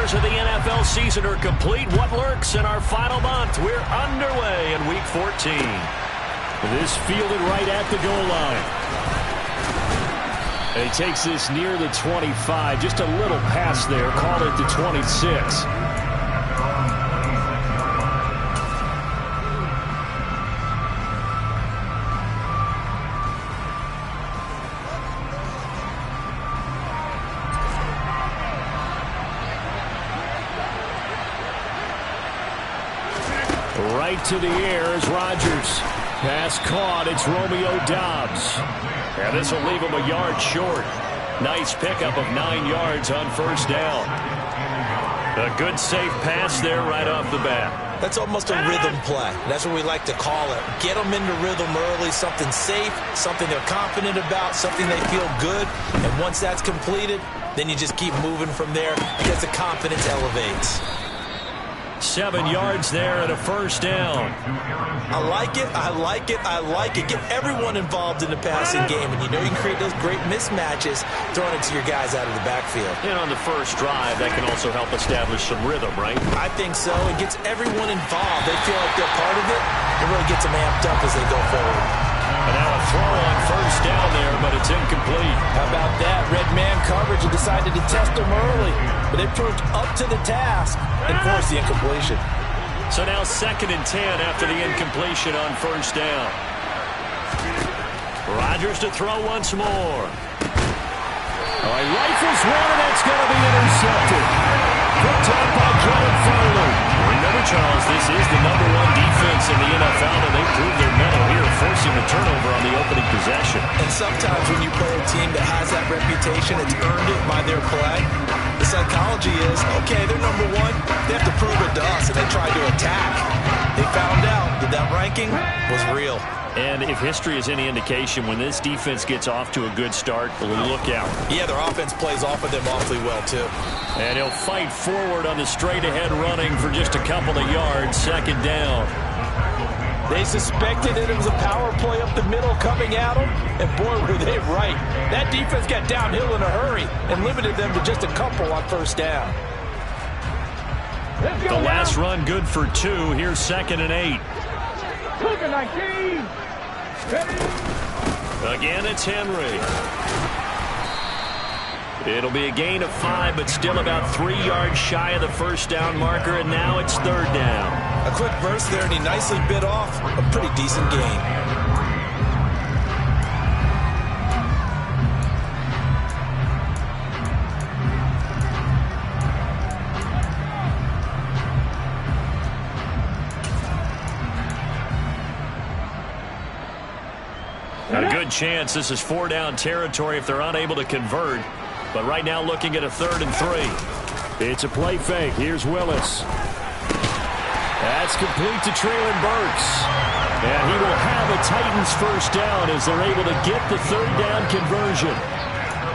quarters of the NFL season are complete. What lurks in our final month? We're underway in Week 14. This fielded right at the goal line. And he takes this near the 25. Just a little pass there. Call it the 26. Right to the air is Rodgers. Pass caught. It's Romeo Doubs. And this will leave him a yard short. Nice pickup of 9 yards on first down. A good safe pass there right off the bat. That's almost a rhythm play. That's what we like to call it. Get them into rhythm early, something safe, something they're confident about, something they feel good. And once that's completed, then you just keep moving from there because the confidence elevates. 7 yards there and a first down. I like it. I like it. I like it. Get everyone involved in the passing game, and you know you can create those great mismatches throwing it to your guys out of the backfield. And on the first drive, that can also help establish some rhythm, right? I think so. It gets everyone involved. They feel like they're part of it. It really gets them amped up as they go forward. And now a throw on first down there, but it's incomplete. How about that? Red man coverage and decided to test them early. But they proved up to the task and forced the incompletion. So now 2nd and 10 after the incompletion on first down. Rodgers to throw once more. Oh, he rifles one, and that's going to be intercepted. Picked up by Kevin Farley. Remember, Charles, this is the #1 defense in the NFL, and they proved their mettle here, forcing the turnover on the opening possession. And sometimes when you play a team that has that reputation, it's earned it by their play. The psychology is, okay, they're #1. They have to prove it to us, and they tried to attack. They found out that that ranking was real. And if history is any indication, when this defense gets off to a good start, look out. Yeah, their offense plays off of them awfully well, too. And he'll fight forward on the straight-ahead running for just a couple of yards, 2nd down. They suspected that it was a power play up the middle coming at them, and boy, were they right. That defense got downhill in a hurry and limited them to just a couple on first down. The last run good for 2. Here's 2nd and 8. Again, it's Henry. It'll be a gain of 5, but still about 3 yards shy of the first down marker, and now it's 3rd down. A quick burst there, and he nicely bit off a pretty decent gain. A good chance this is 4-down territory if they're unable to convert. But right now looking at a 3rd and 3. It's a play fake. Here's Willis. That's complete to Treylon Burks. And he will have a Titans first down as they're able to get the 3rd down conversion.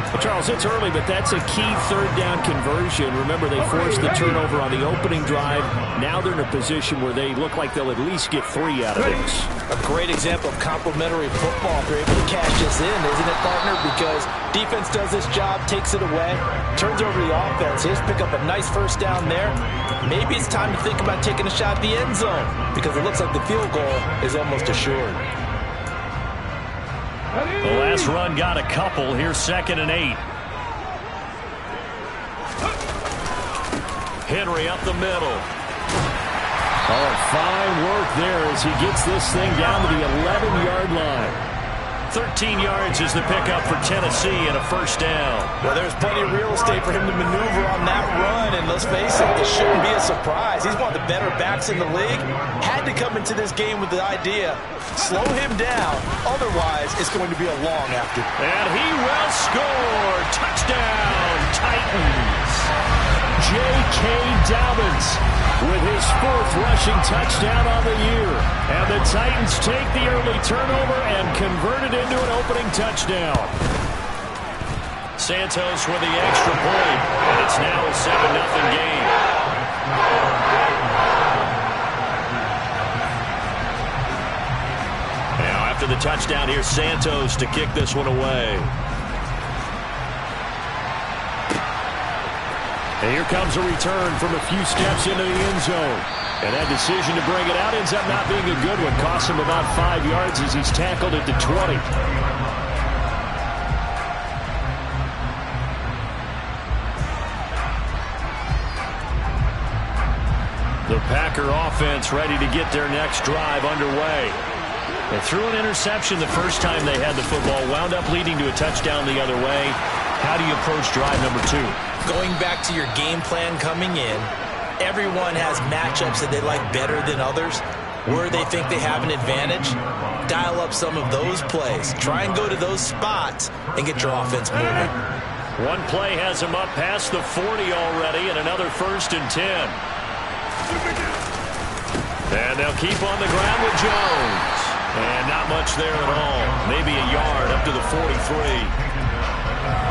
Well, Charles, it's early, but that's a key 3rd down conversion. Remember, they forced the turnover on the opening drive. Now they're in a position where they look like they'll at least get 3 out of this. A great example of complementary football. They're able to cash this in, isn't it, partner? Because defense does this job, takes it away, turns over the offense. Here's pick up a nice first down there. Maybe it's time to think about taking a shot at the end zone because it looks like the field goal is almost assured. The last run got a couple. Here's 2nd and 8. Henry up the middle. Oh, fine work there as he gets this thing down to the 11-yard line. 13 yards is the pickup for Tennessee and a first down. Well, there's plenty of real estate for him to maneuver on that run, and let's face it, it shouldn't be a surprise. He's one of the better backs in the league. Had to come into this game with the idea, slow him down, otherwise it's going to be a long after. And he will score. Touchdown, Titans. J.K. Dobbins with his 4th rushing touchdown on the year. And the Titans take the early turnover and convert it into an opening touchdown. Santos with the extra point, and it's now a 7-0 game. Now after the touchdown, here's Santos to kick this one away. And here comes a return from a few steps into the end zone. And that decision to bring it out ends up not being a good one. Costs him about 5 yards as he's tackled at the 20. The Packer offense ready to get their next drive underway. They threw an interception the first time they had the football, wound up leading to a touchdown the other way. How do you approach drive number 2? Going back to your game plan coming in, everyone has matchups that they like better than others. Where they think they have an advantage, dial up some of those plays. Try and go to those spots and get your offense moving. One play has him up past the 40 already, and another 1st and 10. And they'll keep on the ground with Jones. And not much there at all. Maybe a yard up to the 43.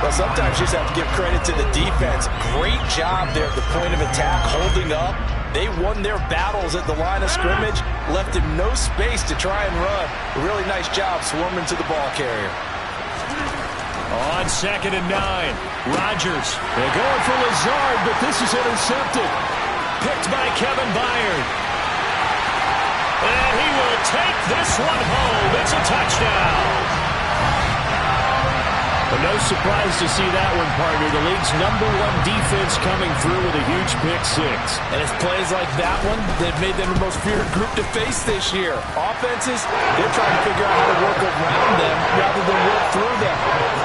Well, sometimes you just have to give credit to the defense. Great job there at the point of attack, holding up. They won their battles at the line of scrimmage, left him no space to try and run. A really nice job swarming to the ball carrier. On 2nd and 9, Rodgers. They're going for Lazard, but this is intercepted. Picked by Kevin Byard. And he will take this one home. It's a touchdown. But no surprise to see that one, partner. The league's #1 defense coming through with a huge pick-6. And it's plays like that one that made them the most feared group to face this year. Offenses, they're trying to figure out how to work around them rather than work through them.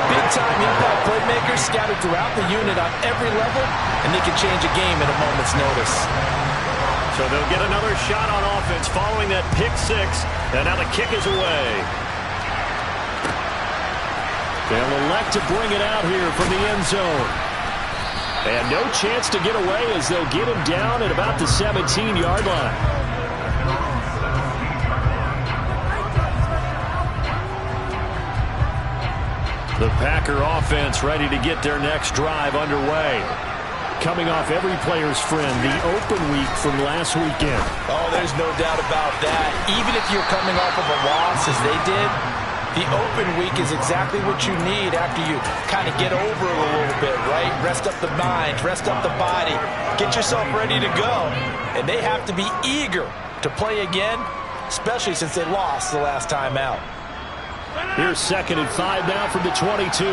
Big-time impact playmakers scattered throughout the unit on every level, and they can change a game at a moment's notice. So they'll get another shot on offense following that pick-6, and now the kick is away. They'll elect to bring it out here from the end zone. And no chance to get away as they'll get him down at about the 17-yard line. The Packer offense ready to get their next drive underway. Coming off every player's friend, the open week from last weekend. Oh, there's no doubt about that. Even if you're coming off of a loss as they did, the open week is exactly what you need after you kind of get over it a little bit, right? Rest up the mind, rest up the body, get yourself ready to go. And they have to be eager to play again, especially since they lost the last time out. Here's 2nd and 5 now from the 22.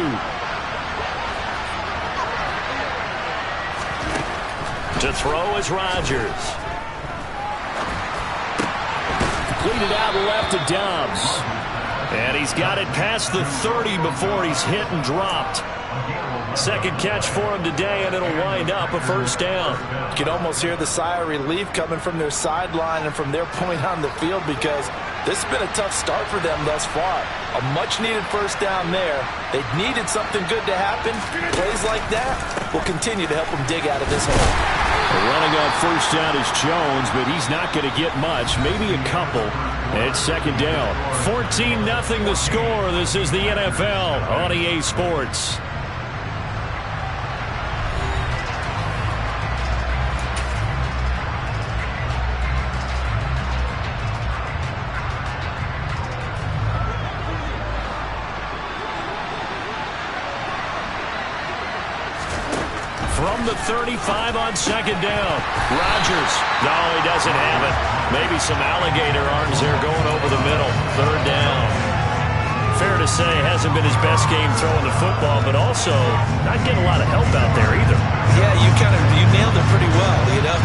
To throw is Rodgers. Completed out left to Dobbs. And he's got it past the 30 before he's hit and dropped. Second catch for him today, and it'll wind up a 1st down. You can almost hear the sigh of relief coming from their sideline and from their point on the field because this has been a tough start for them thus far. A much-needed 1st down there. They needed something good to happen. Plays like that will continue to help them dig out of this hole. Running on 1st down is Jones, but he's not going to get much, maybe a couple. It's 2nd down. 14-0 the score. This is the NFL on EA Sports. From the 35 on 2nd down. Rodgers. No, he doesn't have it. Maybe some alligator arms there going over the middle. 3rd down. Fair to say, hasn't been his best game throwing the football, but also not getting a lot of help out there either. Yeah, you nailed it pretty well, you know.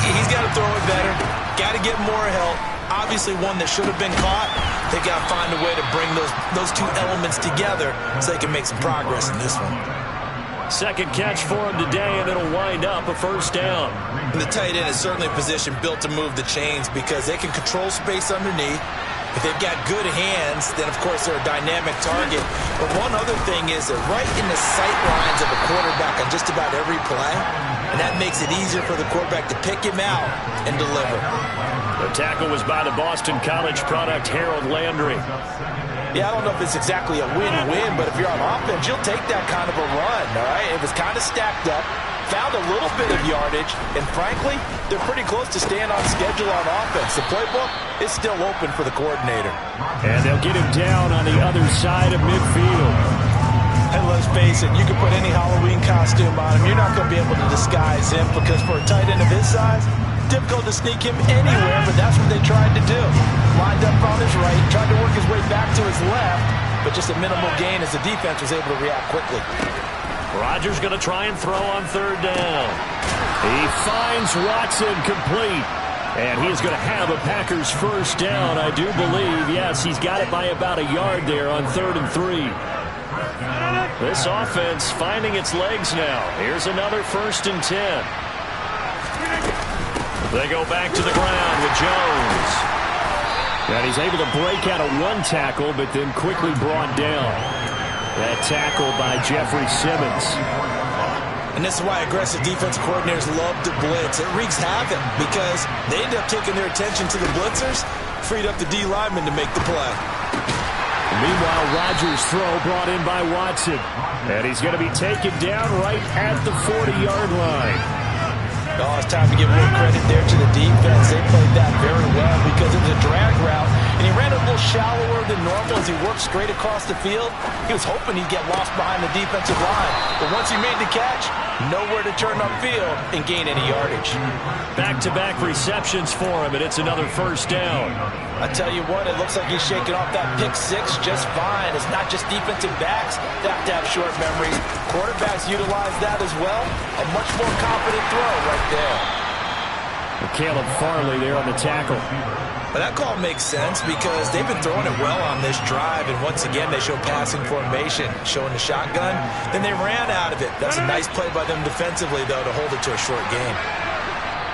He's got to throw it better. Got to get more help. Obviously one that should have been caught. They got to find a way to bring those two elements together so they can make some progress in this one. Second catch for him today, and it'll wind up a 1st down. And the tight end is certainly a position built to move the chains because they can control space underneath. If they've got good hands, then, of course, they're a dynamic target. But one other thing is they're right in the sight lines of a quarterback on just about every play, and that makes it easier for the quarterback to pick him out and deliver. The tackle was by the Boston College product, Harold Landry. Yeah, I don't know if it's exactly a win-win, but if you're on offense, you'll take that kind of a run, all right? It was kind of stacked up, found a little bit of yardage, and frankly, they're pretty close to staying on schedule on offense. The playbook is still open for the coordinator. And they'll get him down on the other side of midfield. And let's face it, you can put any Halloween costume on him. You're not going to be able to disguise him because for a tight end of his size, difficult to sneak him anywhere, but that's what they tried to do. Lined up on his right, tried to work his way back to his left, but just a minimal gain as the defense was able to react quickly. Rodgers going to try and throw on third down. He finds Watson complete. And he is going to have a Packers first down, I do believe. Yes, he's got it by about a yard there on 3rd and 3. This offense finding its legs now. Here's another 1st and 10. They go back to the ground with Jones. And he's able to break out of one tackle, but then quickly brought down. That tackle by Jeffrey Simmons. And this is why aggressive defense coordinators love to blitz. It wreaks havoc because they end up taking their attention to the blitzers, freed up the D lineman to make the play. Meanwhile, Rodgers' throw brought in by Watson. And he's going to be taken down right at the 40-yard line. Oh, it's time to give a little credit there to the defense. They played that very well because it was a drag route, and he ran a little shallower than normal as he worked straight across the field. He was hoping he'd get lost behind the defensive line, but once he made the catch, nowhere to turn upfield and gain any yardage. Back-to-back receptions for him, and it's another first down. I tell you what, it looks like he's shaking off that pick six just fine. It's not just defensive backs that have to have short memories. Quarterbacks utilize that as well. A much more confident throw right there. Caleb Farley there on the tackle. But that call makes sense because they've been throwing it well on this drive, and once again they show passing formation, showing the shotgun. Then they ran out of it. That's a nice play by them defensively, though, to hold it to a short game.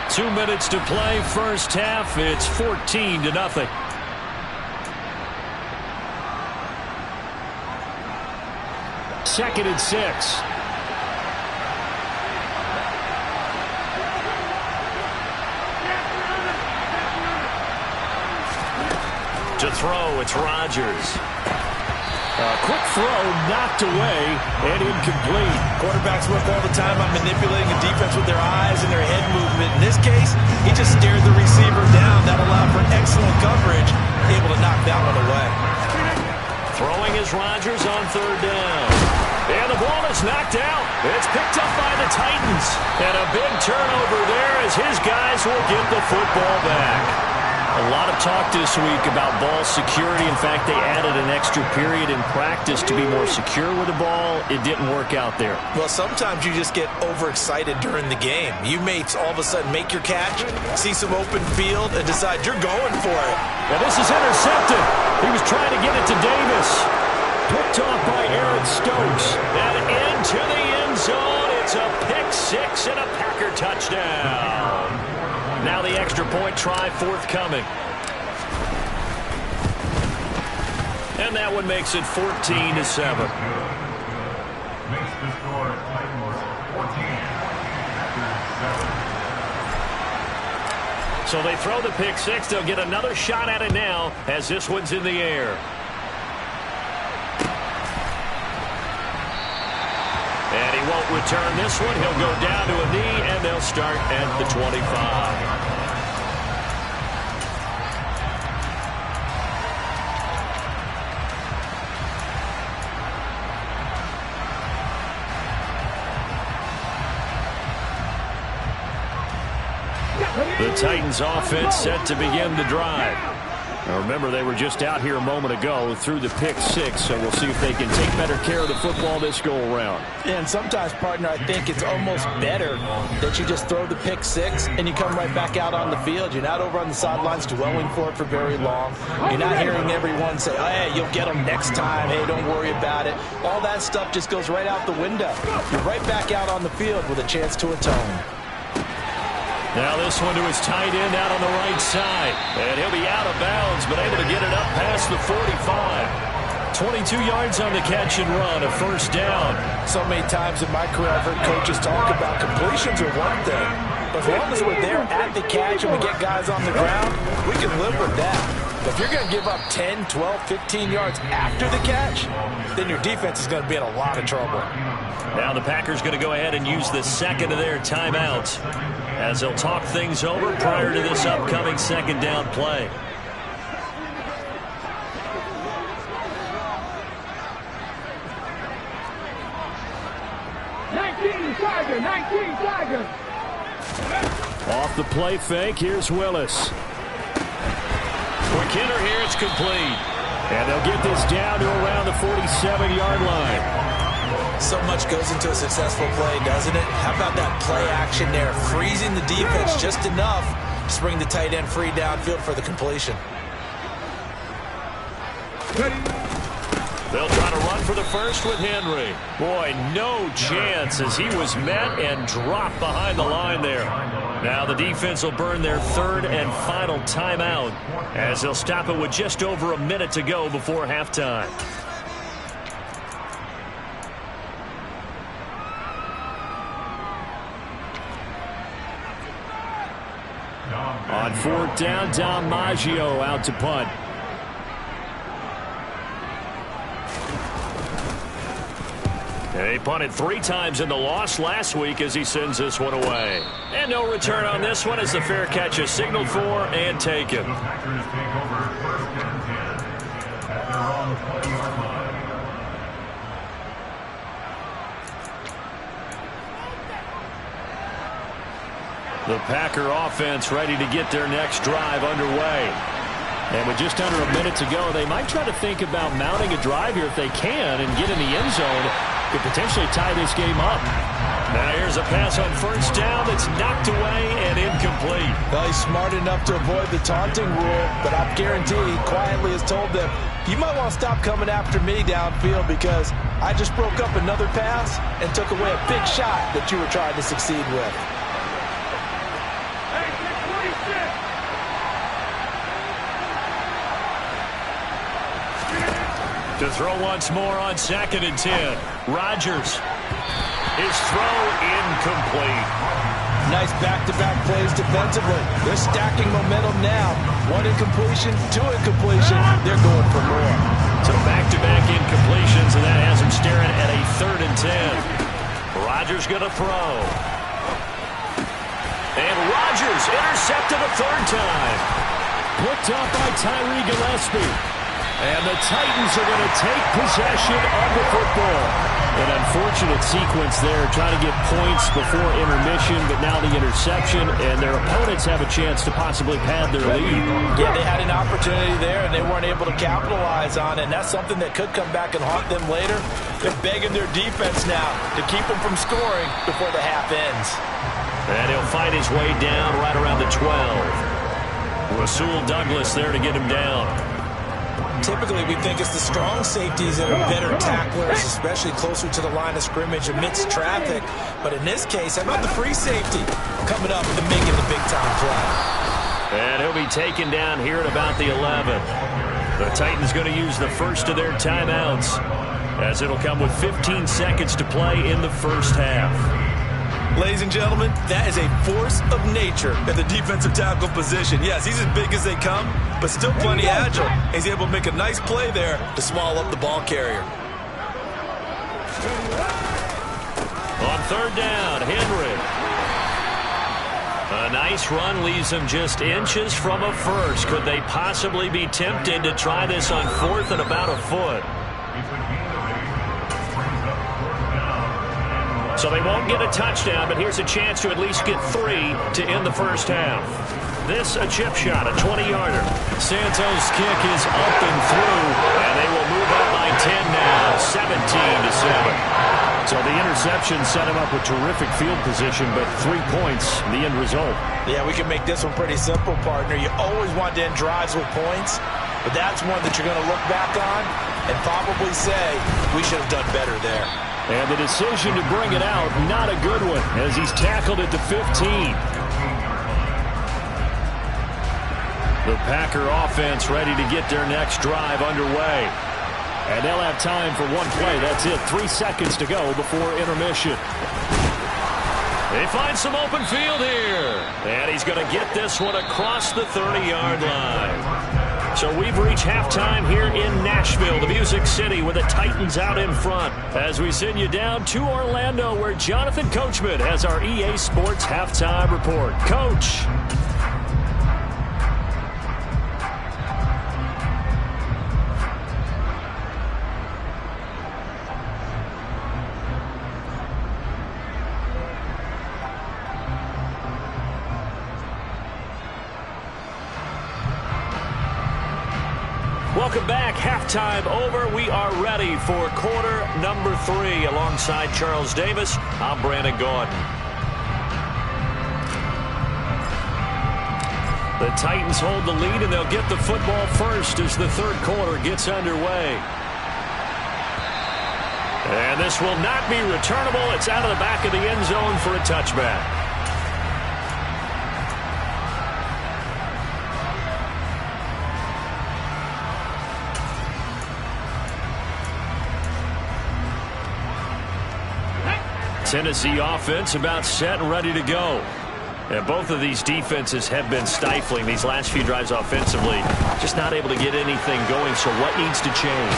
2 minutes to play, first half. It's 14-0. 2nd and 6. To throw, it's Rodgers. Quick throw, knocked away, and incomplete. Quarterbacks work all the time on manipulating the defense with their eyes and their head movement. In this case, he just stared the receiver down. That allowed for excellent coverage, able to knock that one away. Throwing is Rodgers on third down. And the ball is knocked out. It's picked up by the Titans. And a big turnover there as his guys will get the football back. A lot of talk this week about ball security. In fact, they added an extra period in practice to be more secure with the ball. It didn't work out there. Well, sometimes you just get overexcited during the game. You may all of a sudden make your catch, see some open field, and decide you're going for it. Now this is intercepted. He was trying to get it to Davis. Picked off by Aaron Stokes. And into the end zone. It's a pick six and a Packer touchdown. Now the extra point try forthcoming. And that one makes it 14-7. So they throw the pick six. They'll get another shot at it now as this one's in the air. And he won't return this one. He'll go down to a knee, and they'll start at the 25. The Titans offense set to begin the drive. Now remember, they were just out here a moment ago through the pick six, so we'll see if they can take better care of the football this go-around. And sometimes, partner, I think it's almost better that you just throw the pick six and you come right back out on the field. You're not over on the sidelines dwelling for it for very long. You're not hearing everyone say, oh, hey, you'll get them next time. Hey, don't worry about it. All that stuff just goes right out the window. You're right back out on the field with a chance to atone. Now this one to his tight end out on the right side. And he'll be out of bounds, but able to get it up past the 45. 22 yards on the catch and run, a first down. So many times in my career I've heard coaches talk about completions are one thing. But as long as we're there at the catch and we get guys on the ground, we can live with that. But if you're going to give up 10, 12, 15 yards after the catch, then your defense is going to be in a lot of trouble. Now the Packers going to go ahead and use the second of their timeouts as they'll talk things over prior to this upcoming second down play. Tiger, 19 Tiger. Off the play fake, here's Willis. For Kinner here, it's complete. And they'll get this down to around the 47-yard line. So much goes into a successful play, doesn't it? How about that play action there? Freezing the defense just enough to bring the tight end free downfield for the completion. They'll try to run for the first with Henry. Boy, no chance as he was met and dropped behind the line there. Now the defense will burn their third and final timeout as they'll stop it with just over a minute to go before halftime. On fourth down, Dom Maggio out to punt. He punted 3 times in the loss last week as he sends this one away. And no return on this one as the fair catch is signaled for and taken. The Packer offense ready to get their next drive underway. And with just under a minute to go, they might try to think about mounting a drive here if they can and get in the end zone. Could potentially tie this game up. Now here's a pass on first down that's knocked away and incomplete. Well, he's smart enough to avoid the taunting rule, but I guarantee he quietly has told them, you might want to stop coming after me downfield because I just broke up another pass and took away a big shot that you were trying to succeed with. To throw once more on 2nd and 10. Rodgers. His throw incomplete. Nice back-to-back plays defensively. They're stacking momentum now. 1 incompletion, 2 incompletion. They're going for more. So back-to-back incompletions, and that has him staring at a 3rd and 10. Rodgers going to throw. And Rodgers intercepted a 3rd time. Picked up by Tyree Gillespie. And the Titans are going to take possession of the football. An unfortunate sequence there, trying to get points before intermission, but now the interception, and their opponents have a chance to possibly pad their lead. Yeah, they had an opportunity there, and they weren't able to capitalize on it, and that's something that could come back and haunt them later. They're begging their defense now to keep them from scoring before the half ends. And he'll fight his way down right around the 12. Rasul Douglas there to get him down. Typically, we think it's the strong safeties that are better tacklers, especially closer to the line of scrimmage amidst traffic. But in this case, how about the free safety coming up and making the big-time play? And he'll be taken down here at about the 11. The Titans going to use the first of their timeouts as it'll come with 15 seconds to play in the first half. Ladies and gentlemen, that is a force of nature at the defensive tackle position. Yes, he's as big as they come, but still plenty agile. He's able to make a nice play there to swallow up the ball carrier. On 3rd down, Henry. A nice run leaves him just inches from a first. Could they possibly be tempted to try this on 4th and about a foot? So they won't get a touchdown, but here's a chance to at least get 3 to end the first half. This a chip shot, a 20-yarder. Santos' kick is up and through, and they will move up by 10 now, 17-7. So the interception set him up with terrific field position, but 3 points, the end result. Yeah, we can make this one pretty simple, partner. You always want to end drives with points, but that's one that you're going to look back on and probably say, we should have done better there. And the decision to bring it out, not a good one, as he's tackled at the 15. The Packer offense ready to get their next drive underway. And they'll have time for one play. That's it. 3 seconds to go before intermission. They find some open field here. And he's going to get this one across the 30-yard line. So we've reached halftime here in Nashville, the Music City, with the Titans out in front. As we send you down to Orlando, where Jonathan Coachman has our EA Sports halftime report. Coach. Welcome back. Halftime over. We are ready for quarter number 3. Alongside Charles Davis, I'm Brandon Gaudin. The Titans hold the lead, and they'll get the football first as the third quarter gets underway. And this will not be returnable. It's out of the back of the end zone for a touchback. Tennessee offense about set and ready to go. And both of these defenses have been stifling these last few drives offensively. Just not able to get anything going, so what needs to change?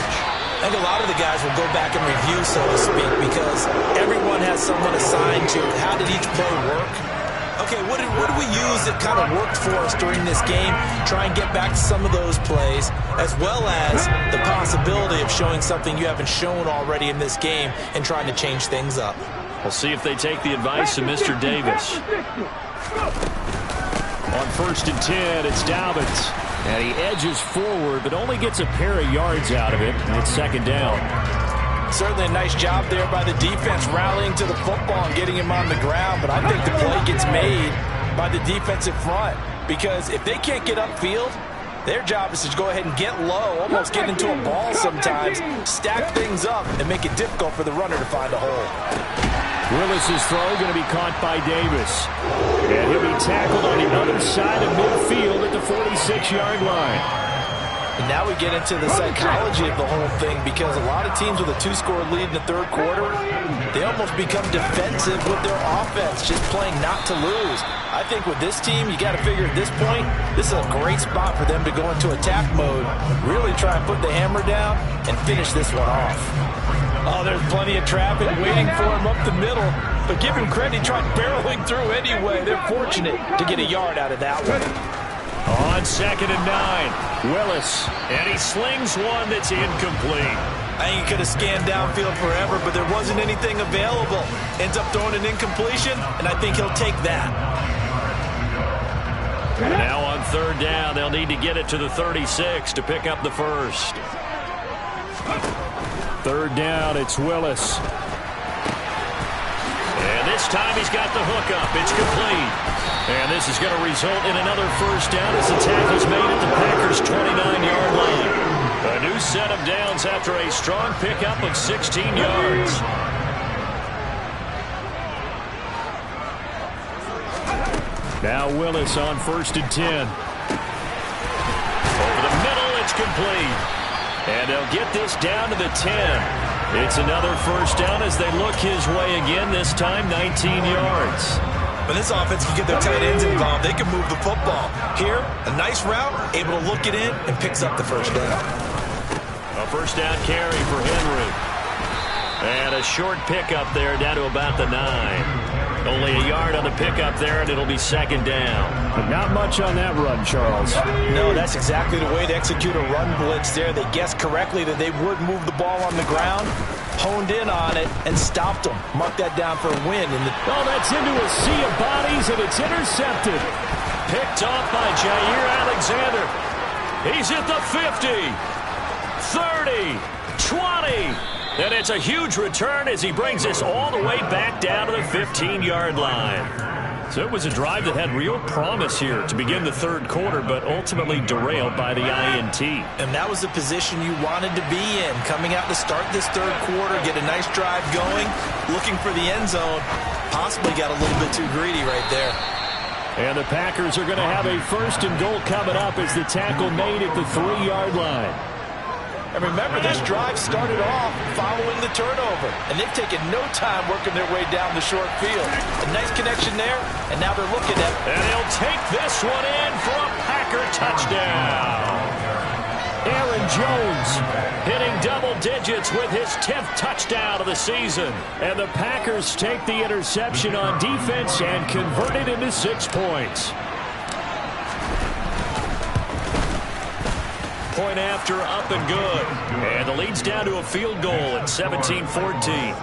I think a lot of the guys will go back and review, so to speak, because everyone has someone assigned to how did each play work. Okay, what did we use that kind of worked for us during this game? Try and get back to some of those plays, as well as the possibility of showing something you haven't shown already in this game and trying to change things up. We'll see if they take the advice of Mr. Davis. On 1st and 10, it's Dobbins. And he edges forward, but only gets a pair of yards out of it. And it's 2nd down. Certainly a nice job there by the defense rallying to the football and getting him on the ground. But I think the play gets made by the defensive front. Because if they can't get upfield, their job is to go ahead and get low, almost get into a ball sometimes, stack things up, and make it difficult for the runner to find a hole. Willis's throw going to be caught by Davis. And he'll be tackled on the other side of midfield at the 46-yard line. And now we get into the psychology of the whole thing, because a lot of teams with a 2-score lead in the third quarter, they almost become defensive with their offense, just playing not to lose. I think with this team, you got to figure at this point, this is a great spot for them to go into attack mode, really try and put the hammer down and finish this one off. Oh, there's plenty of traffic waiting for him up the middle, but give him credit, he tried barreling through anyway. They're fortunate to get a yard out of that one. On 2nd and 9, Willis, and he slings one that's incomplete. I think he could have scanned downfield forever, but there wasn't anything available. Ends up throwing an incompletion, and I think he'll take that. And now on 3rd down, they'll need to get it to the 36 to pick up the first. 3rd down, it's Willis. And this time he's got the hook up. It's complete. And this is going to result in another first down as the tackle's made at the Packers' 29-yard line. A new set of downs after a strong pickup of 16 yards. Now Willis on 1st and 10. Over the middle, it's complete. And they'll get this down to the 10. It's another first down as they look his way again, this time 19 yards. When this offense can get their tight ends involved, they can move the football. Here, a nice route, able to look it in, and picks up the first down. A first down carry for Henry. And a short pickup there down to about the 9. Only a yard on the pickup there, and it'll be 2nd down. But not much on that run, Charles. No, that's exactly the way to execute a run blitz there. They guessed correctly that they would move the ball on the ground, honed in on it, and stopped them. Mark that down for a win. Oh, that's into a sea of bodies, and it's intercepted. Picked off by Jair Alexander. He's at the 50, 30, 20. And it's a huge return as he brings us all the way back down to the 15-yard line. So it was a drive that had real promise here to begin the third quarter, but ultimately derailed by the INT. And that was the position you wanted to be in, coming out to start this third quarter, get a nice drive going, looking for the end zone. Possibly got a little bit too greedy right there. And the Packers are going to have a 1st and goal coming up as the tackle made at the 3-yard line. And remember, this drive started off following the turnover. And they've taken no time working their way down the short field. A nice connection there, and now they're looking at... And they'll take this one in for a Packer touchdown. Aaron Jones hitting double digits with his 10th touchdown of the season. And the Packers take the interception on defense and convert it into 6 points. Point after, up and good. And the lead's down to a field goal at 17-14.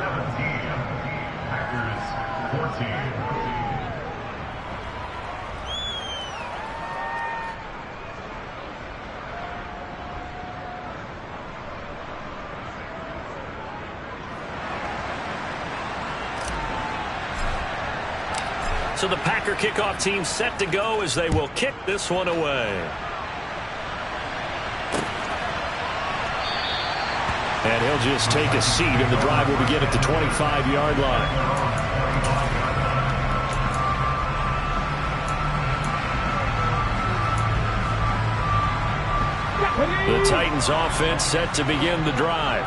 So the Packer kickoff team set to go as they will kick this one away. And he'll just take a seat, and the drive will begin at the 25-yard line. The Titans offense set to begin the drive.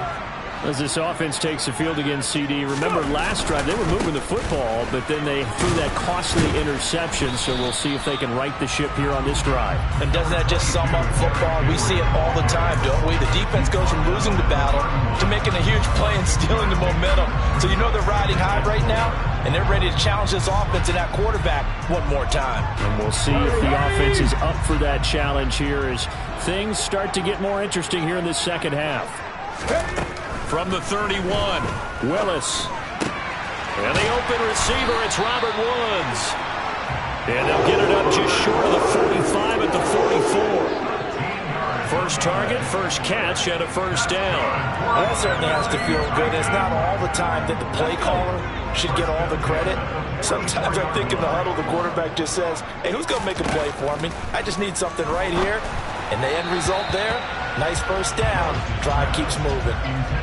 As this offense takes the field against CD, remember last drive they were moving the football, but then they threw that costly interception, so we'll see if they can right the ship here on this drive. And doesn't that just sum up football? We see it all the time, don't we? The defense goes from losing the battle to making a huge play and stealing the momentum. So you know they're riding high right now, and they're ready to challenge this offense and that quarterback one more time. And we'll see if the offense is up for that challenge here as things start to get more interesting here in this second half. From the 31, Willis. And the open receiver, it's Robert Woods. And they'll get it up just short of the 45 at the 44. First target, first catch, and a first down. Well, that certainly has to feel good. It's not all the time that the play caller should get all the credit. Sometimes I think in the huddle, the quarterback just says, hey, who's going to make a play for me? I just need something right here. And the end result there, nice first down. Drive keeps moving.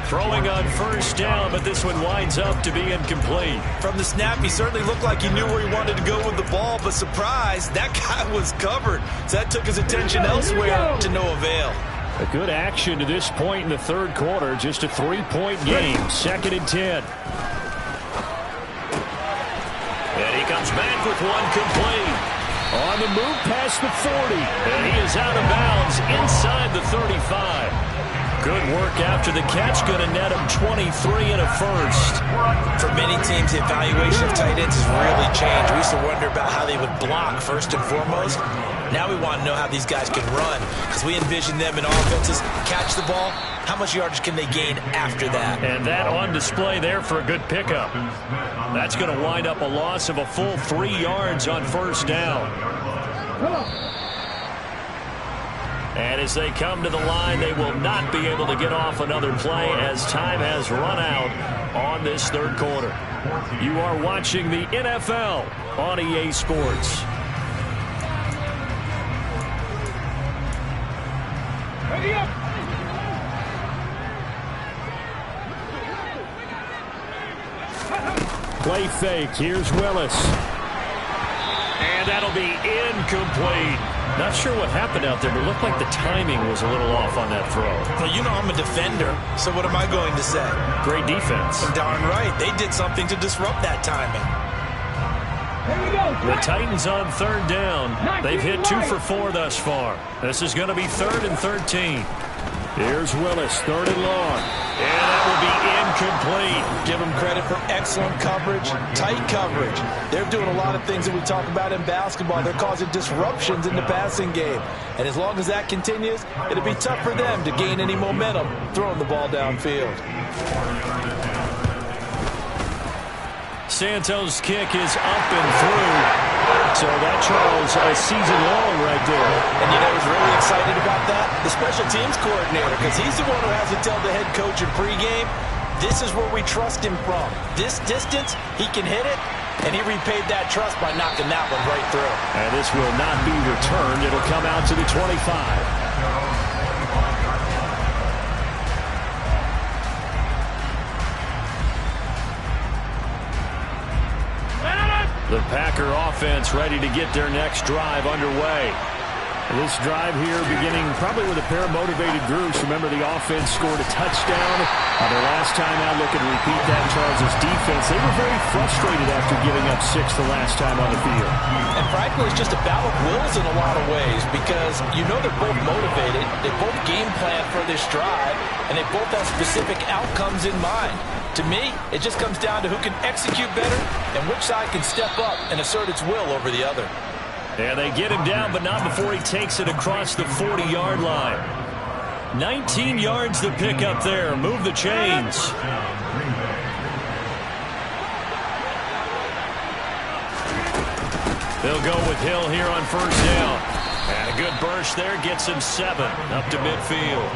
Throwing on first down, but this one winds up to be incomplete. From the snap, he certainly looked like he knew where he wanted to go with the ball, but surprise, that guy was covered. So that took his attention elsewhere to no avail. A good action to this point in the third quarter. Just a 3-point game. 2nd and 10. And he comes back with one complete. On the move past the 40. And he is out of bounds inside the 35. Good work after the catch. Going to net him 23 and a first. For many teams, the evaluation of tight ends has really changed. We used to wonder about how they would block first and foremost. Now we want to know how these guys can run, because we envision them in offenses catch the ball. How much yardage can they gain after that? And that on display there for a good pickup. That's going to wind up a loss of a full 3 yards on first down. And as they come to the line, they will not be able to get off another play as time has run out on this third quarter. You are watching the NFL on EA Sports. Play fake. Here's Willis. And that'll be incomplete. Not sure what happened out there, but it looked like the timing was a little off on that throw. Well, you know I'm a defender, so what am I going to say? Great defense. Darn right. They did something to disrupt that timing. The Titans on third down. They've hit 2 for 4 thus far. This is going to be 3rd and 13. Here's Willis, 3rd and long. And that will be incomplete. Give them credit for excellent coverage, tight coverage. They're doing a lot of things that we talk about in basketball. They're causing disruptions in the passing game. And as long as that continues, it'll be tough for them to gain any momentum throwing the ball downfield. Santos' kick is up and through. So that, Charles, a season long right there. And you know who's really excited about that? The special teams coordinator, because he's the one who has to tell the head coach in pregame, this is where we trust him from. This distance, he can hit it, and he repaid that trust by knocking that one right through. And this will not be returned. It'll come out to the 25. The Packer offense ready to get their next drive underway. This drive here beginning probably with a pair of motivated groups. Remember, the offense scored a touchdown on their last time out. Look and repeat that. Charles' defense, they were very frustrated after giving up 6 the last time on the field. And frankly, it's just a battle of wills in a lot of ways, because you know they're both motivated. They both game plan for this drive, and they both have specific outcomes in mind. To me, it just comes down to who can execute better and which side can step up and assert its will over the other. And they get him down, but not before he takes it across the 40-yard line. 19 yards to pick up there. Move the chains. They'll go with Hill here on first down. And a good burst there gets him 7 up to midfield.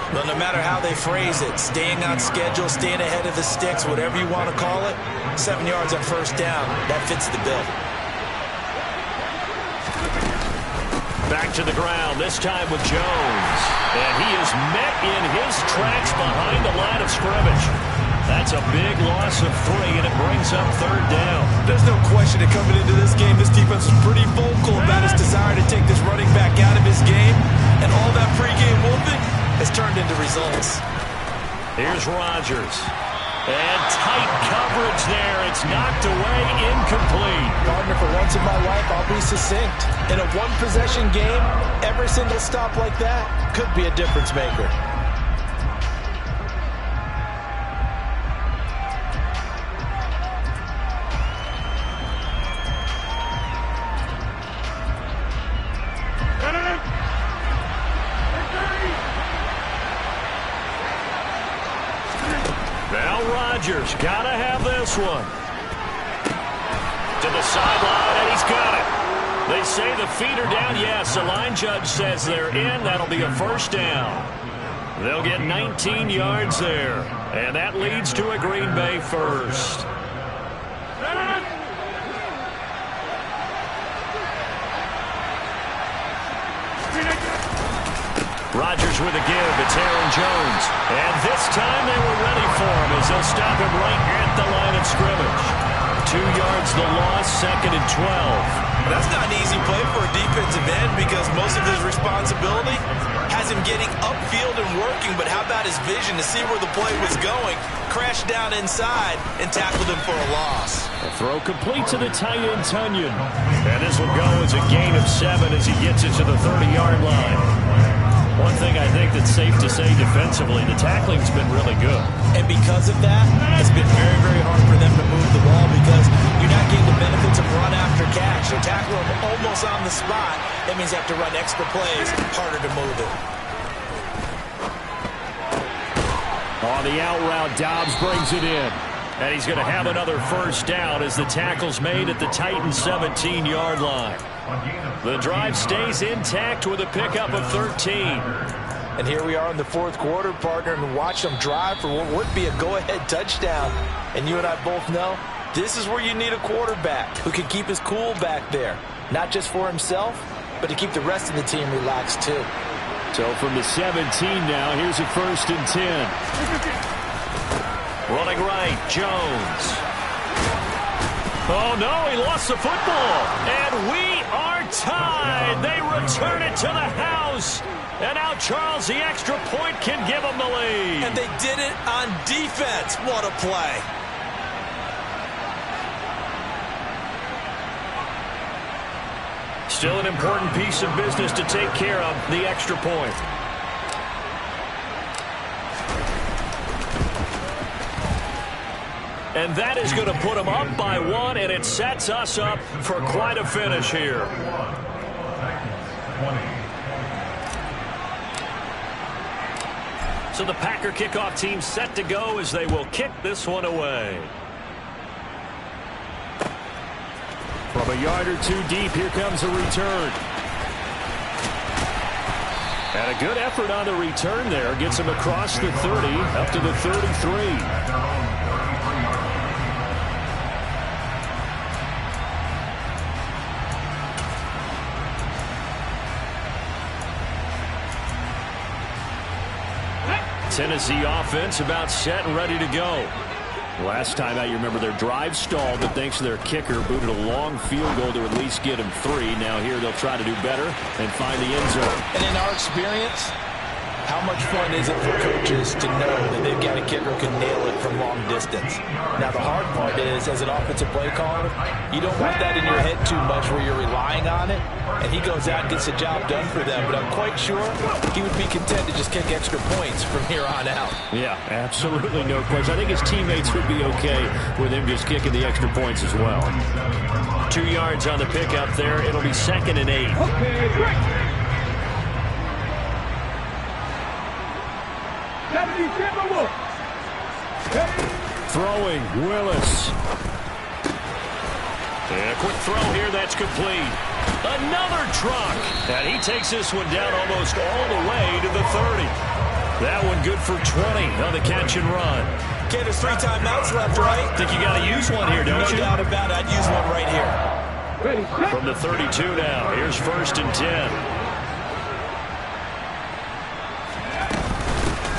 Well, no matter how they phrase it, staying on schedule, staying ahead of the sticks, whatever you want to call it, 7 yards on first down, that fits the bill. Back to the ground, this time with Jones. And he is met in his tracks behind the line of scrimmage. That's a big loss of 3, and it brings up third down. There's no question that coming into this game, this defense was pretty vocal about its desire to take this running back out of his game. And all that pregame whooping has turned into results. Here's Rodgers. And tight coverage there. It's knocked away, incomplete. Partner, for once in my life, I'll be succinct. In a one-possession game, every single stop like that could be a difference maker. Rodgers gotta have this one. To the sideline, and he's got it. They say the feet are down. Yes, the line judge says they're in. That'll be a first down. They'll get 19 yards there, and that leads to a Green Bay first. Rodgers with a give. It's Aaron Jones. And this time they were ready for him as they'll stop him right at the line of scrimmage. 2 yards the loss, 2nd and 12. That's not an easy play for a defensive end because most of his responsibility has him getting upfield and working, but how about his vision to see where the play was going, crashed down inside, and tackled him for a loss. A throw complete to the tight end, Tunyon. And this will go as a gain of 7 as he gets it to the 30-yard line. One thing I think that's safe to say defensively, the tackling's been really good. And because of that, it's been very, very hard for them to move the ball because you're not getting the benefits of run after catch. They tackle them almost on the spot. That means they have to run extra plays, harder to move it. On the out route, Dobbs brings it in. And he's going to have another first down as the tackle's made at the Titans' 17-yard line. The drive stays intact with a pickup of 13. And here we are in the fourth quarter, partner, and watch them drive for what would be a go-ahead touchdown. And you and I both know this is where you need a quarterback who can keep his cool back there. Not just for himself, but to keep the rest of the team relaxed too. So from the 17 now, here's a 1st and 10. Running right, Jones. Oh, no, he lost the football. And we are tied. They return it to the house. And now Charles, the extra point, can give them the lead. And they did it on defense. What a play. Still an important piece of business to take care of, the extra point. And that is going to put them up by 1, and it sets us up for quite a finish here. So the Packer kickoff team set to go as they will kick this one away. From a yard or 2 deep, here comes a return. And a good effort on the return there. Gets him across the 30, up to the 33. Tennessee offense about set and ready to go. Last time out, you remember their drive stalled, but thanks to their kicker, booted a long field goal to at least get him 3. Now here they'll try to do better and find the end zone. And in our experience, how much fun is it for coaches to know that they've got a kicker who can nail it from long distance? Now, the hard part is, as an offensive play caller, you don't want that in your head too much where you're relying on it, and he goes out and gets the job done for them. But I'm quite sure he would be content to just kick extra points from here on out. Yeah, absolutely no question. I think his teammates would be okay with him just kicking the extra points as well. 2 yards on the pickup there. It'll be 2nd and 8. Okay, break. 77 Wolf. Throwing, Willis. And a quick throw here, that's complete. Another truck. And he takes this one down almost all the way to the 30. That one good for 20 on the catch and run. Okay, there's 3 timeouts left, right? Think you got to use one here, don't you? No doubt about it. I'd use one right here. Ready, set. From the 32 now. Here's 1st and 10.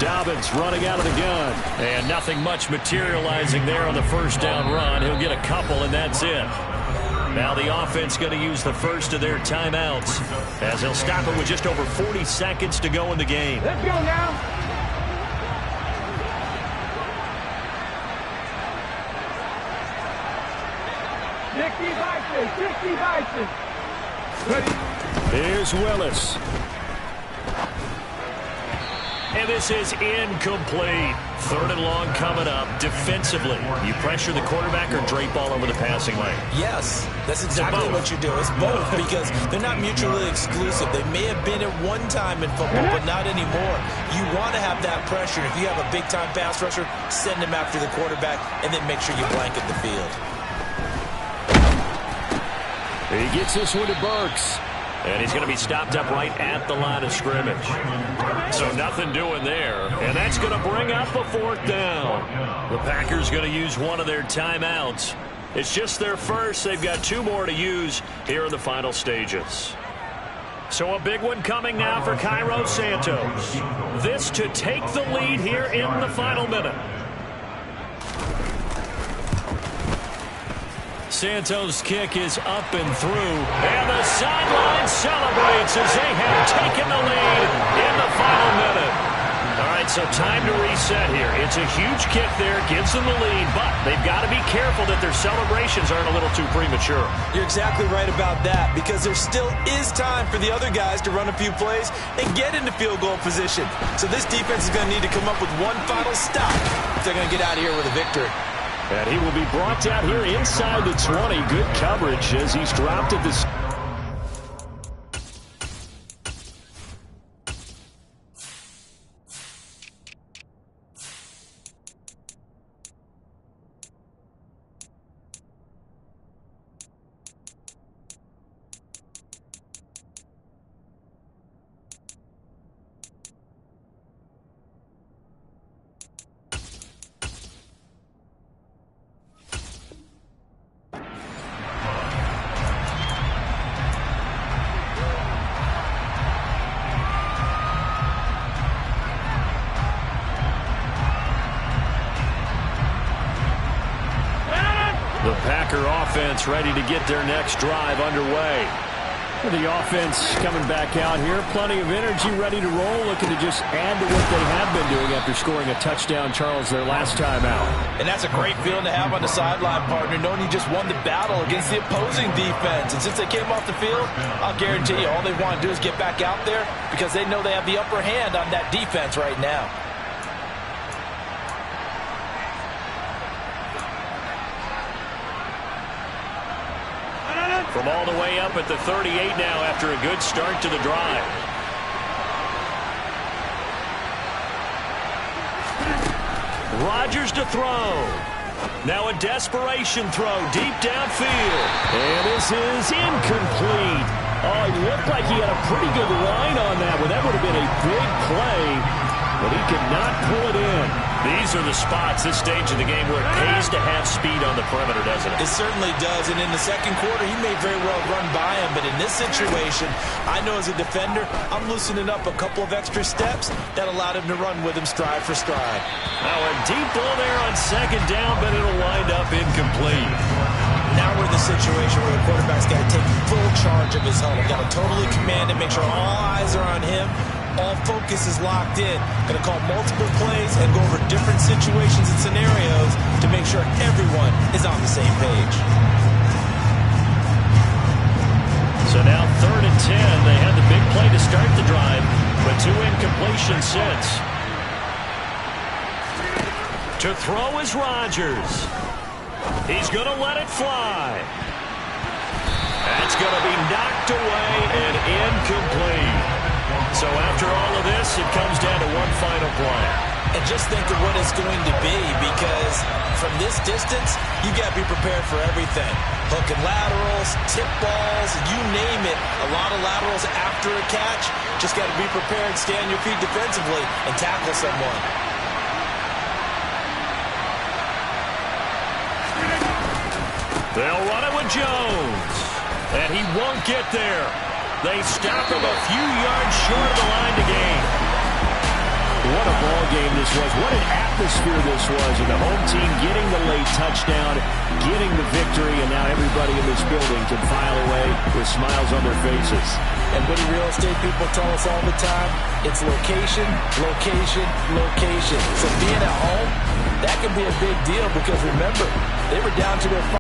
Dobbins running out of the gun. And nothing much materializing there on the first down run. He'll get a couple, and that's it. Now the offense going to use the first of their timeouts as they'll stop it with just over 40 seconds to go in the game. Let's go now. Dixie Bison. Ready. Here's Willis. And this is incomplete. 3rd and long coming up. Defensively, you pressure the quarterback or drape all over the passing lane? Yes, that's exactly what you do. It's both because they're not mutually exclusive. They may have been at one time in football, but not anymore. You want to have that pressure. If you have a big-time pass rusher, send him after the quarterback, and then make sure you blanket the field. He gets this one to Burks. And he's going to be stopped up right at the line of scrimmage. So nothing doing there. And that's going to bring up a 4th down. The Packers going to use one of their timeouts. It's just their first. They've got 2 more to use here in the final stages. So a big one coming now for Cairo Santos. This to take the lead here in the final minute. Santos' kick is up and through, and the sideline celebrates as they have taken the lead in the final minute. All right, so time to reset here. It's a huge kick there, gives them the lead, but they've got to be careful that their celebrations aren't a little too premature. You're exactly right about that because there still is time for the other guys to run a few plays and get into field goal position. So this defense is going to need to come up with one final stop if they're going to get out of here with a victory. And he will be brought down here inside the 20. Good coverage as he's dropped at this. The Packer offense ready to get their next drive underway. The offense coming back out here. Plenty of energy, ready to roll, looking to just add to what they have been doing after scoring a touchdown, Charles, their last time out. And that's a great feeling to have on the sideline, partner, knowing you just won the battle against the opposing defense. And since they came off the field, I'll guarantee you all they want to do is get back out there because they know they have the upper hand on that defense right now. From all the way up at the 38 now after a good start to the drive. Rodgers to throw. Now a desperation throw deep downfield. And this is incomplete. Oh, it looked like he had a pretty good line on that one. That would have been a big play, but he could not pull it in. These are the spots, this stage of the game, where it pays to have speed on the perimeter, doesn't it? It certainly does, and in the second quarter, he may very well run by him, but in this situation, I know as a defender, I'm loosening up a couple of extra steps that allowed him to run with him stride for stride. Now a deep ball there on 2nd down, but it'll wind up incomplete. Now we're in the situation where the quarterback's got to take full charge of his huddle. Got to totally command it, make sure all eyes are on him. All focus is locked in. Going to call multiple plays and go over different situations and scenarios to make sure everyone is on the same page. So now 3rd and 10. They had the big play to start the drive, but 2 incompletions since. To throw is Rodgers. He's going to let it fly. That's going to be knocked away and incomplete. So after all of this, it comes down to one final play. And just think of what it's going to be, because from this distance, you got to be prepared for everything. Hook and laterals, tip balls, you name it. A lot of laterals after a catch. Just got to be prepared, stay on your feet defensively, and tackle someone. They'll run it with Jones. And he won't get there. They stop him a few yards short of the line to gain. What a ball game this was. What an atmosphere this was. And the home team getting the late touchdown, getting the victory, and now everybody in this building can file away with smiles on their faces. And what do real estate people tell us all the time? It's location, location, location. So being at home, that can be a big deal, because remember, they were down to their